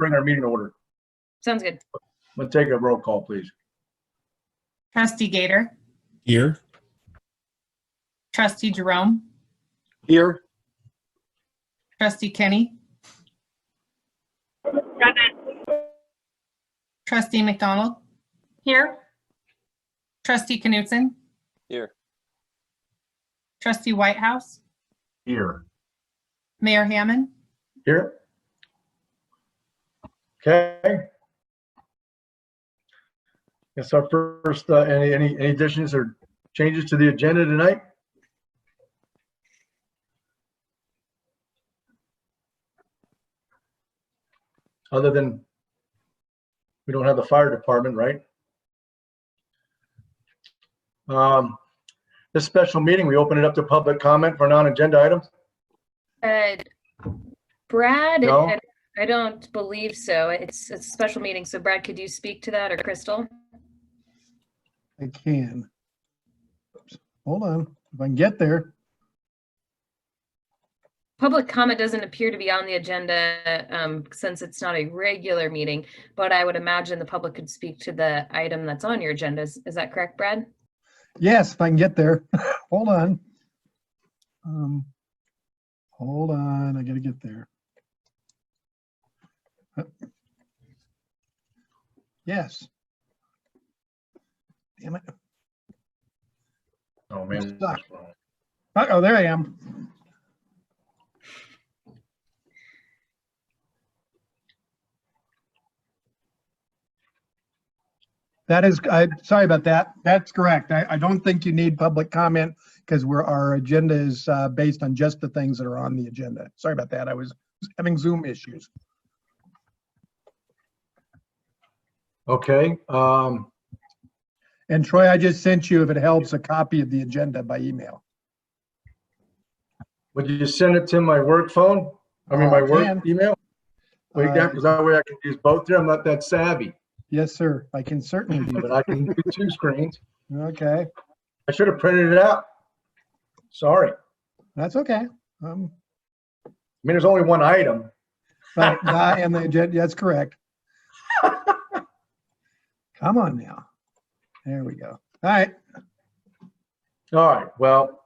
bring our meeting to order. Sounds good. Let's take a roll call, please. Trustee Gator, Here. Trustee Jerome, Here. Trustee Kenny, Trustee McDonald, Here. Trustee Knutson, Here. Trustee Whitehouse, Here. Mayor Hammond. Here. Okay. Guess our first, any additions or changes to the agenda tonight? Other than we don't have the fire department, right? This special meeting, we open it up to public comment for non-agenda items. Brad, No? I don't believe so. It's a special meeting. So Brad, could you speak to that, or Crystal? I can. Oops. Hold on, if I can get there. Public comment doesn't appear to be on the agenda since it's not a regular meeting, but I would imagine the public could speak to the item that's on your agenda. Is that correct, Brad? Yes, if I can get there. Hold on. Hold on, I gotta get there. Yes. Damn it. Oh, man. Oh, there I am. That is, sorry about that. That's correct. I don't think you need public comment because our agenda is based on just the things that are on the agenda. Sorry about that. I was having Zoom issues. Okay. And Troy, I just sent you, if it helps, a copy of the agenda by email. Would you just send it to my work phone? I mean, my work Can. email? Wait, because that way I can use both there. I'm not that savvy, Yes, sir. I can certainly do but I can do two screens. that. Okay, I should have printed it out. Sorry. that's okay. I mean, there's only one item. But and the agenda, that's correct. Come on now. There we go. All right. All right. Well,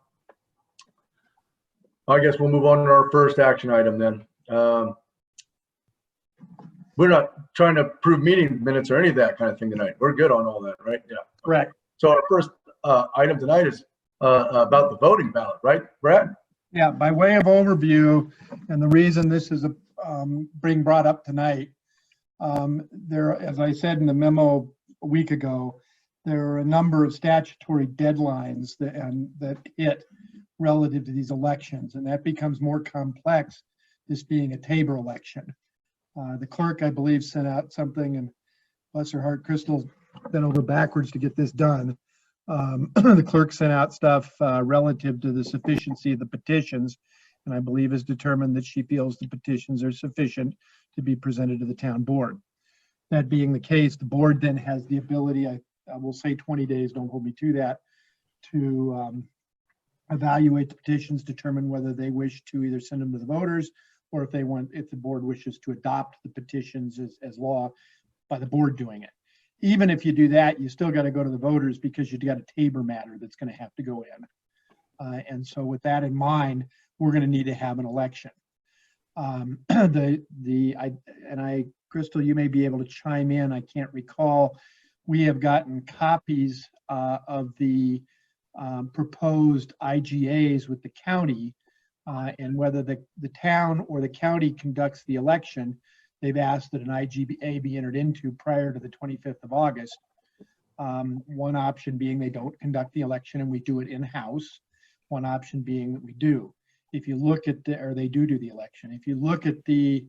I guess we'll move on to our first action item then. We're not trying to approve meeting minutes or any of that kind of thing tonight. We're good on all that, right? Yeah. Correct. So our first item tonight is about the voting ballot, right, Brad? Yeah, by way of overview, and the reason this is being brought up tonight, there, as I said in the memo a week ago, there are a number of statutory deadlines that hit relative to these elections, and that becomes more complex, this being a TABOR election. The clerk, I believe, sent out something, and bless her heart, Crystal bent over backwards to get this done. The clerk sent out stuff relative to the sufficiency of the petitions, and I believe has determined that she feels the petitions are sufficient to be presented to the town board. That being the case, the board then has the ability, I will say 20 days, don't hold me to that, to evaluate the petitions, determine whether they wish to either send them to the voters, or if the board wishes to adopt the petitions as law by the board doing it. Even if you do that, you still got to go to the voters because you got a TABOR matter that's going to have to go in. And so with that in mind, we're going to need to have an election. Crystal, you may be able to chime in. I can't recall. We have gotten copies of the proposed IGAs with the county, and whether the town or the county conducts the election, they've asked that an IGA be entered into prior to the 25th of August. One option being they don't conduct the election and we do it in-house. One option being that we do. If you look at they do the election. If you look at the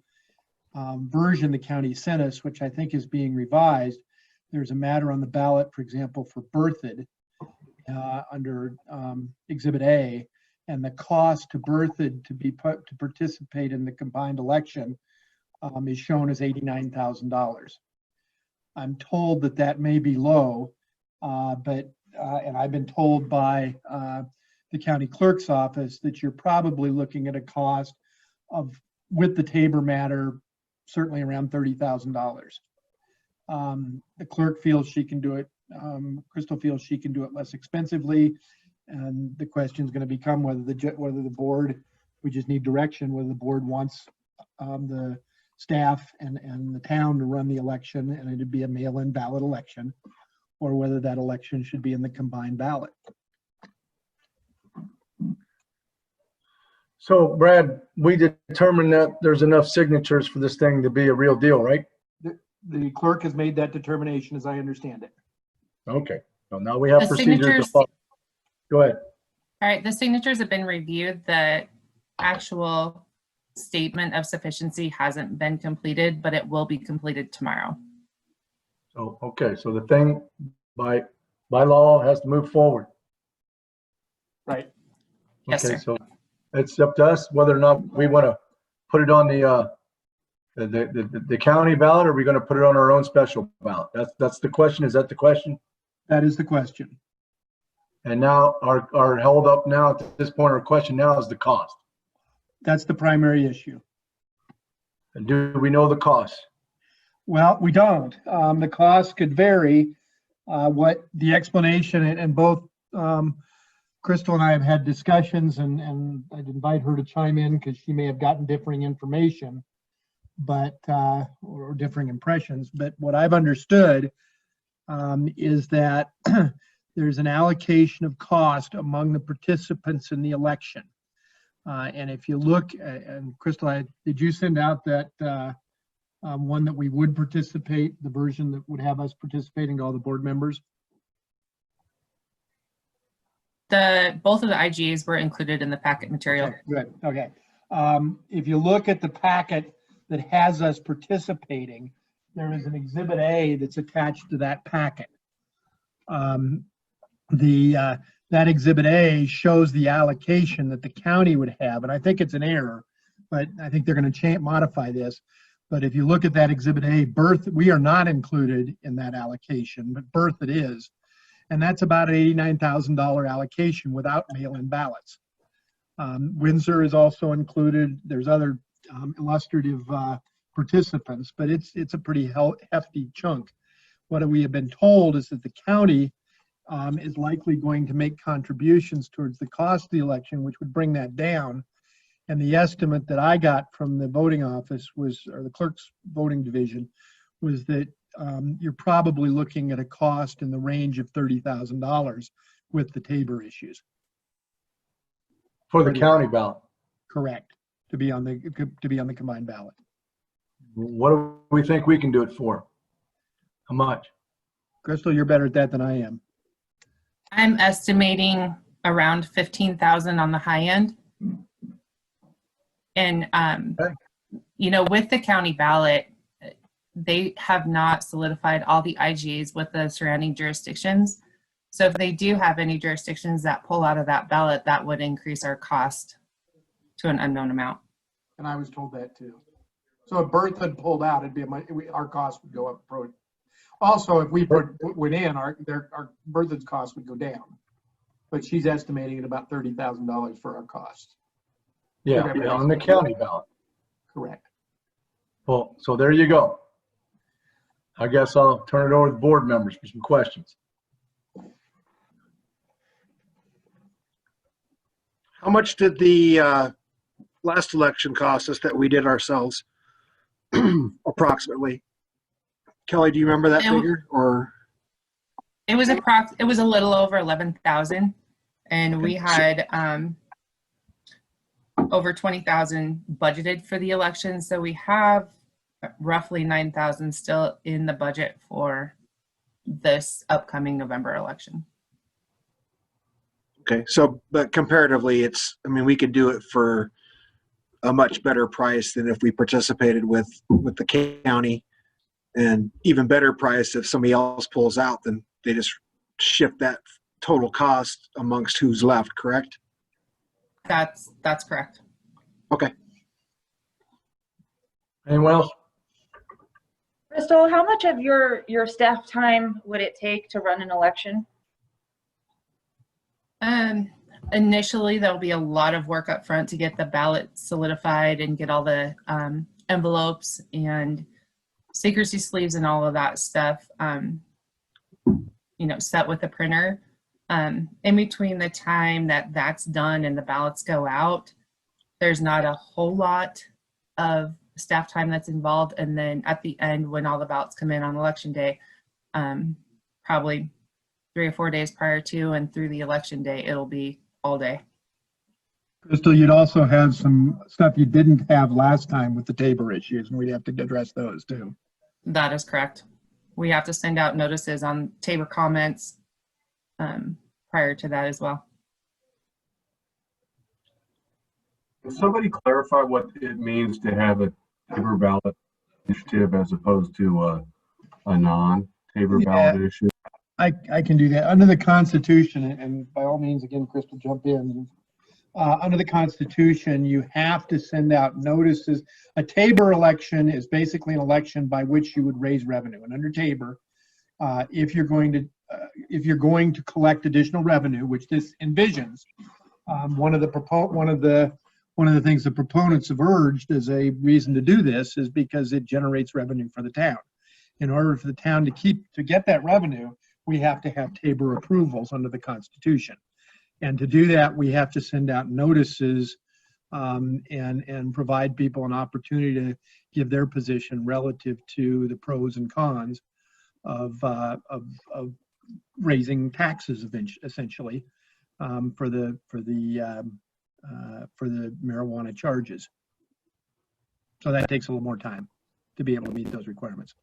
version the county sent us, which I think is being revised, there's a matter on the ballot, for example, for Berthoud under Exhibit A, and the cost to Berthoud to participate in the combined election is shown as $89,000. I'm told that may be low, and I've been told by the county clerk's office that you're probably looking at a cost of, with the TABOR matter, certainly around $30,000. The clerk feels she can do it. Crystal feels she can do it less expensively. And the question is going to become whether the board, we just need direction, whether the board wants the staff and the town to run the election, and it'd be a mail-in ballot election, or whether that election should be in the combined ballot. So Brad, we determined that there's enough signatures for this thing to be a real deal, right? The clerk has made that determination, as I understand it. Okay, so now we have The procedures to signatures- follow. Go ahead. All right, the signatures have been reviewed. The actual statement of sufficiency hasn't been completed, but it will be completed tomorrow. So, okay, so the thing by law has to move forward. Right. Yes, Okay, sir. so it's up to us whether or not we want to put it on the county ballot, or are we going to put it on our own special ballot? That's the question. Is that the question? That is the question. And now our held up now at this point, our question now is the cost. That's the primary issue. And do we know the cost? Well, we don't. The cost could vary. What the explanation, and both Crystal and I have had discussions, and I'd invite her to chime in because she may have gotten differing information, but or differing impressions. But what I've understood is that there's an allocation of cost among the participants in the election. And if you look, and Crystal, did you send out that one that we would participate, the version that would have us participating to all the board members? Both of the IGAs were included in the packet material. Okay, good, okay. If you look at the packet that has us participating, there is an Exhibit A that's attached to that packet. That Exhibit A shows the allocation that the county would have, and I think it's an error, but I think they're going to modify this. But if you look at that Exhibit A, birth, we are not included in that allocation, but birth it is. And that's about an $89,000 allocation without mail-in ballots. Windsor is also included. There's other illustrative participants, but it's a pretty hefty chunk. What we have been told is that the county is likely going to make contributions towards the cost of the election, which would bring that down. And the estimate that I got from the voting office was, or the clerk's voting division, was that you're probably looking at a cost in the range of $30,000 with the TABOR issues. For the county ballot. Correct. To be on the combined ballot. What do we think we can do it for? How much? Crystal, you're better at that than I am. I'm estimating around 15,000 on the high end. And, Okay. you know, with the county ballot, they have not solidified all the IGAs with the surrounding jurisdictions. So if they do have any jurisdictions that pull out of that ballot, that would increase our cost to an unknown amount. And I was told that too. So if Bertha had pulled out, our cost would go up. Also, if we went in, our Bertha's cost would go down. But she's estimating at about $30,000 for our cost. Yeah, on the county ballot. Correct. Well, so there you go. I guess I'll turn it over to the board members for some questions. How much did the last election cost us that we did ourselves, approximately? Kelly, do you remember that figure? Or it was a little over 11,000, and we had over 20,000 budgeted for the election. So we have roughly 9,000 still in the budget for this upcoming November election. okay, so but comparatively, we could do it for a much better price than if we participated with the county, and even better price if somebody else pulls out, then they just shift that total cost amongst who's left, correct? That's correct. Okay. Anyone else? Crystal, how much of your staff time would it take to run an election? Initially, there'll be a lot of work up front to get the ballot solidified and get all the envelopes and secrecy sleeves and all of that stuff, set with the printer. In between the time that that's done and the ballots go out, there's not a whole lot of staff time that's involved. And then at the end, when all the ballots come in on election day, probably 3 or 4 days prior to and through the election day, it'll be all day. Crystal, you'd also have some stuff you didn't have last time with the TABOR issues, and we'd have to address those too. That is correct. We have to send out notices on TABOR comments prior to that as well. Can somebody clarify what it means to have a TABOR ballot initiative as opposed to a non-TABOR ballot issue? I can do that. Under the Constitution, and by all means, again, Crystal, jump in. Under the Constitution, you have to send out notices. A TABOR election is basically an election by which you would raise revenue. And under TABOR, if you're going to collect additional revenue, which this envisions, one of the things the proponents have urged as a reason to do this is because it generates revenue for the town. In order for the town to get that revenue, we have to have TABOR approvals under the Constitution. And to do that, we have to send out notices and provide people an opportunity to give their position relative to the pros and cons of raising taxes, essentially, for the marijuana charges. So that takes a little more time to be able to meet those requirements.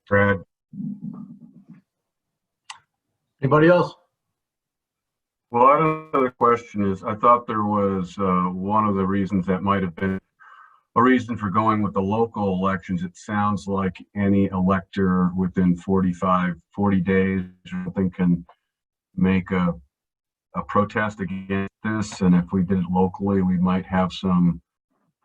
Brad? Anybody else? Well, another question is, I thought there was one of the reasons that might have been a reason for going with the local elections. It sounds like any elector within 40 days or something can make a protest against this. And if we did it locally, we might have some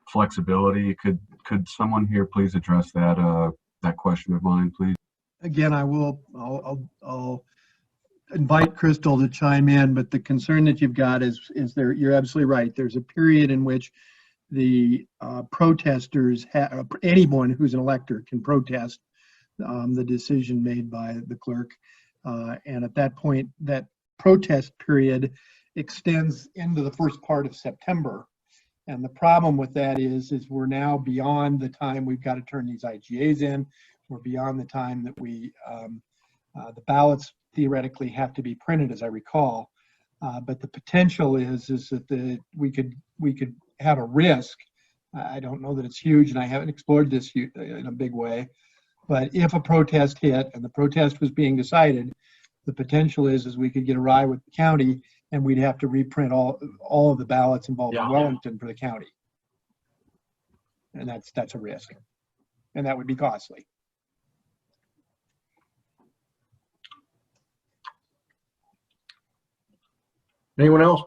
flexibility. Could someone here please address that question of mine, please? Again, I'll invite Crystal to chime in, but the concern that you've got is there, you're absolutely right. There's a period in which the protesters, anyone who's an elector can protest the decision made by the clerk. And at that point, that protest period extends into the first part of September. And the problem with that is we're now beyond the time we've got to turn these IGAs in. We're beyond the time that the ballots theoretically have to be printed, as I recall. But the potential is that we could have a risk. I don't know that it's huge, and I haven't explored this in a big way. But if a protest hit and the protest was being decided, the potential is we could get a ride with the county, and we'd have to reprint all of the ballots involving Wellington for the county. And that's a risk, and that would be costly. Anyone else?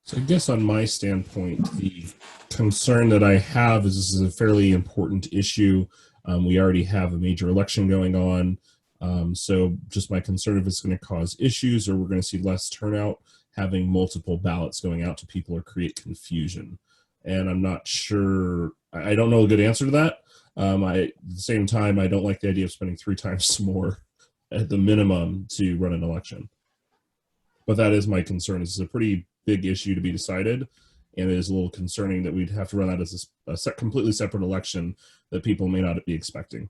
So I guess on my standpoint, the concern that I have is this is a fairly important issue. We already have a major election going on. So just my concern if it's going to cause issues or we're going to see less turnout, having multiple ballots going out to people or create confusion. And I'm not sure, I don't know a good answer to that. At the same time, I don't like the idea of spending 3 times more at the minimum to run an election. But that is my concern. This is a pretty big issue to be decided, and it is a little concerning that we'd have to run that as a completely separate election that people may not be expecting.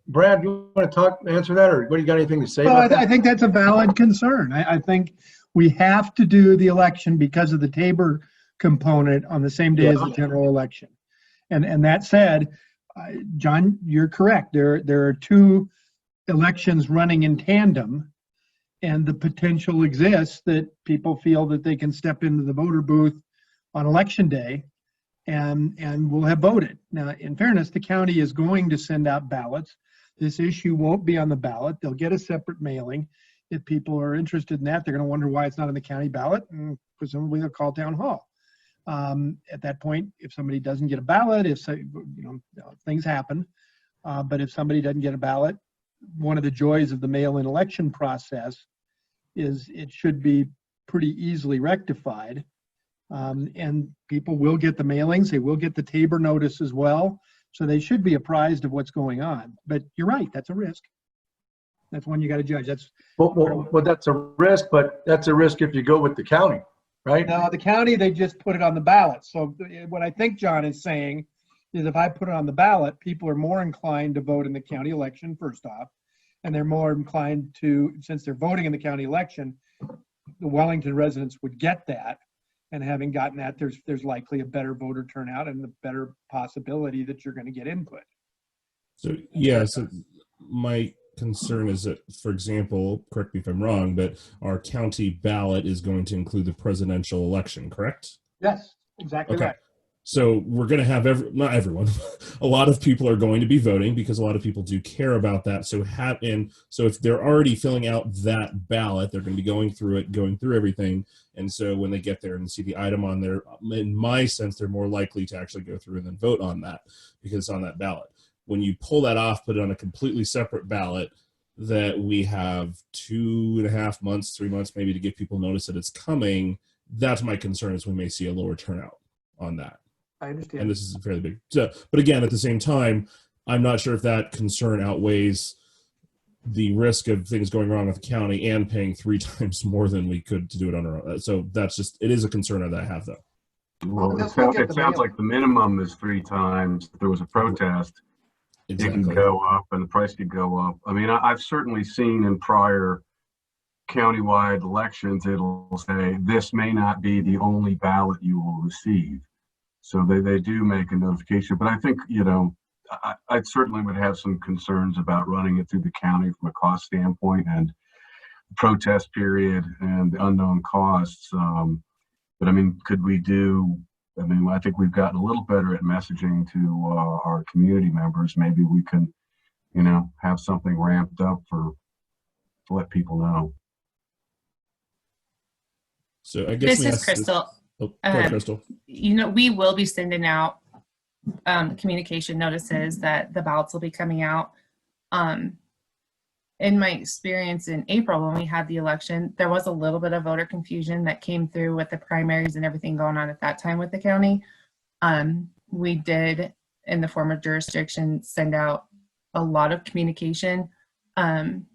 Brad, you want to answer that, or what do you got anything to say Well, about that? I think that's a valid concern. I think we have to do the election because of the TABOR component on the same day as the general election. And that said, John, you're correct. There are 2 elections running in tandem, and the potential exists that people feel that they can step into the voter booth on election day and will have voted. Now, in fairness, the county is going to send out ballots. This issue won't be on the ballot. They'll get a separate mailing. If people are interested in that, they're going to wonder why it's not on the county ballot, and presumably they'll call town hall. At that point, if somebody doesn't get a ballot, things happen. But if somebody doesn't get a ballot, one of the joys of the mail-in election process is it should be pretty easily rectified. And people will get the mailings, they will get the TABOR notice as well. So they should be apprised of what's going on. But you're right, that's a risk. That's one you got to judge. That's Well, that's a risk, but that's a risk if you go with the county, right? now the county, they just put it on the ballot. So what I think John is saying is if I put it on the ballot, people are more inclined to vote in the county election, first off. And they're more inclined to, since they're voting in the county election, the Wellington residents would get that. And having gotten that, there's likely a better voter turnout and a better possibility that you're going to get input. So yeah, so my concern is that, for example, correct me if I'm wrong, but our county ballot is going to include the presidential election, correct? Yes, exactly Okay. right. So we're going to have not everyone, a lot of people are going to be voting because a lot of people do care about that. So so if they're already filling out that ballot, they're going to be going through everything. And so when they get there and see the item on there, in my sense, they're more likely to actually go through and then vote on that because it's on that ballot. When you pull that off, put it on a completely separate ballot that we have 2.5 months, 3 months maybe to give people notice that it's coming, that's my concern, is we may see a lower turnout on that. I understand. And this is fairly big. So, but again, at the same time, I'm not sure if that concern outweighs the risk of things going wrong with the county and paying 3 times more than we could to do it on our own. So that's just, it is a concern that I have, though. Well, They'll still get it the sounds mail. like the minimum is 3 times. If there was a protest, it Exactly. can go up and the price could go up. I mean, I've certainly seen in prior countywide elections, it'll say this may not be the only ballot you will receive. So they do make a notification, but I think, I certainly would have some concerns about running it through the county from a cost standpoint and the protest period and the unknown costs. But I mean, I think we've gotten a little better at messaging to our community members. Maybe we can, have something ramped up to let people know. So I guess This is Crystal. Oh, go ahead, Crystal. We will be sending out communication notices that the ballots will be coming out. In my experience in April, when we had the election, there was a little bit of voter confusion that came through with the primaries and everything going on at that time with the county. We did, in the form of jurisdiction, send out a lot of communication. And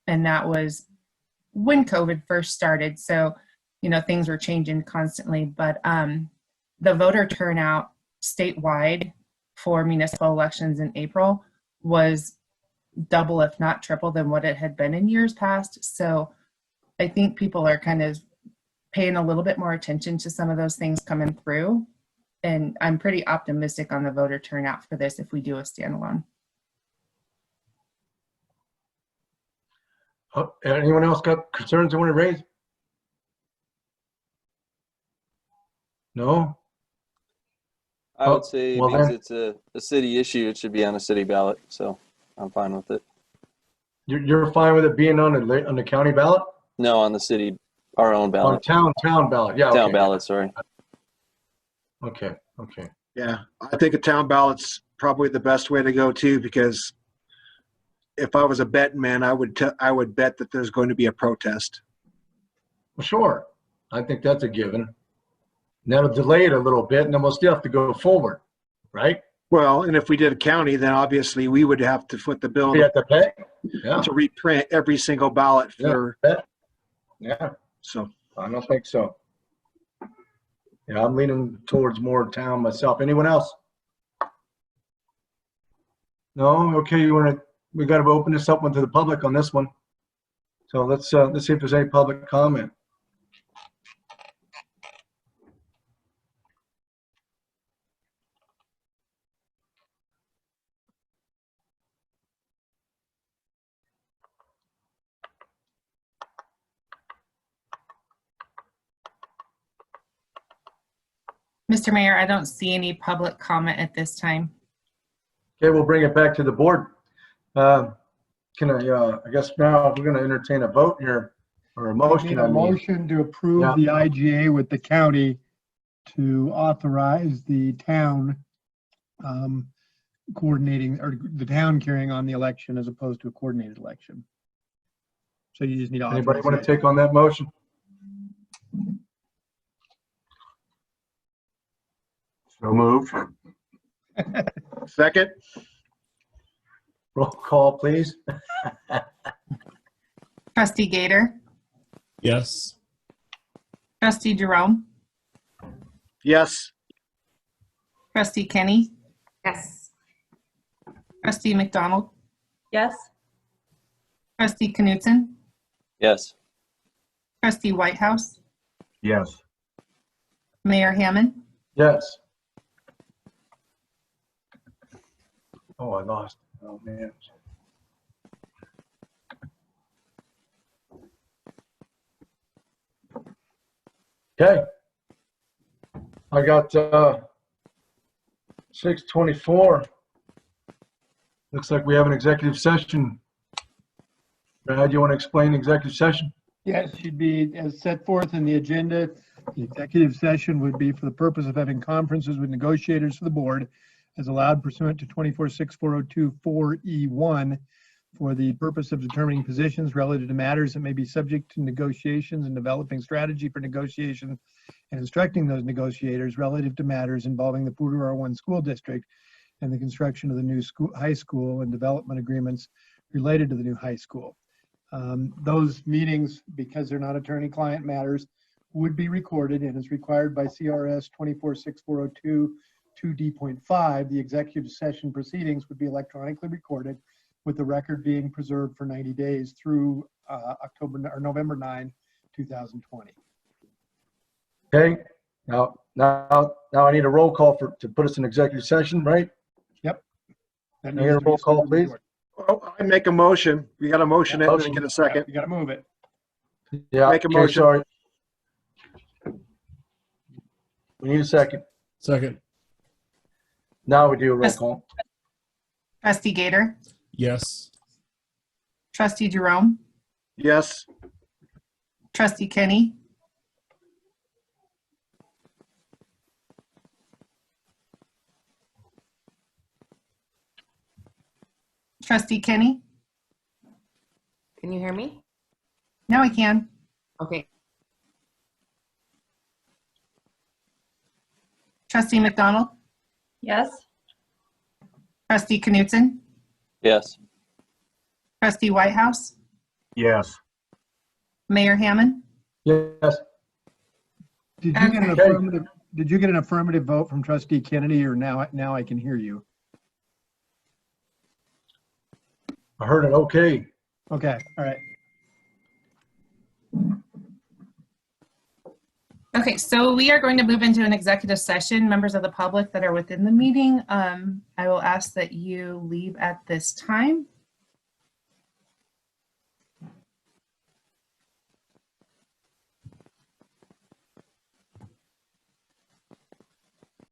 that was when COVID first started. So, things were changing constantly, but the voter turnout statewide for municipal elections in April was double, if not triple, than what it had been in years past. So I think people are kind of paying a little bit more attention to some of those things coming through. And I'm pretty optimistic on the voter turnout for this if we do a standalone. Anyone else got concerns they want to raise? No? I would say well because then- it's a city issue, it should be on a city ballot. So I'm fine with it. You're fine with it being on the county ballot? No, on the city, our own On ballot. town ballot, yeah. Town okay. ballot, sorry. Okay. Yeah, I think a town ballot's probably the best way to go too, because if I was a betting man, I would bet that there's going to be a protest. Well, sure. I think that's a given. And that'll delay it a little bit, and then we'll still have to go forward, right? Well, and if we did a county, then obviously we would have to foot the bill We have to pay. Yeah. to reprint every single ballot for, Yeah. so. I don't think so. Yeah, I'm leaning towards more town myself. Anyone else? No? Okay, we got to open this up to the public on this one. So let's see if there's any public comment. Mr. Mayor, I don't see any public comment at this time. Okay, we'll bring it back to the board. I guess now we're going to entertain a vote here, or a We motion. need I a mean. motion to approve Yeah. the IGA with the county to authorize the town coordinating, or the town carrying on the election as opposed to a coordinated election. So you just need to authorize. Anybody want to that. take on that motion? So moved. Second? Roll call, please. Trustee Gator, Yes. Trustee Jerome, Yes. Trustee Kenny, Yes. Trustee McDonald, Yes. Trustee Knutson, Yes. Trustee Whitehouse, Yes. Mayor Hammond. Yes. Oh, I lost. Oh, man. Okay. I got 6:24. Looks like we have an executive session. Brad, do you want to explain the executive session? Yes, should be as set forth in the agenda. The executive session would be for the purpose of having conferences with negotiators for the board as allowed pursuant to 24-6-402-4E1 for the purpose of determining positions relative to matters that may be subject to negotiations and developing strategy for negotiation and instructing those negotiators relative to matters involving the Poudre R-1 School District and the construction of the new high school and development agreements related to the new high school. Those meetings, because they're not attorney-client matters, would be recorded, and as required by C.R.S. 24-6-402-2D.5, the executive session proceedings would be electronically recorded, with the record being preserved for 90 days through November 9, 2020. Okay. Now I need a roll call to put us in executive session, right? That Can I get a roll call, please? Oh, I make a motion. We got a motion. It. Let me get a second. You got to move it. Yeah. Make a okay, motion. Sorry. We need a second. Second. Now we do a roll call. Trustee Gator, Yes. Trustee Jerome, Yes. Trustee Kenny, Trustee Kenny. Can you hear me? Now I can. Okay. Trustee McDonald, Yes. Trustee Knutson, Yes. Trustee Whitehouse, Yes. Mayor Hammond. Yes. Did you get an Okay. affirmative? Did you get an affirmative vote from Trustee Kennedy, or now I can hear you? I heard it. Okay. Okay, all right. Okay, so we are going to move into an executive session. Members of the public that are within the meeting, I will ask that you leave at this time.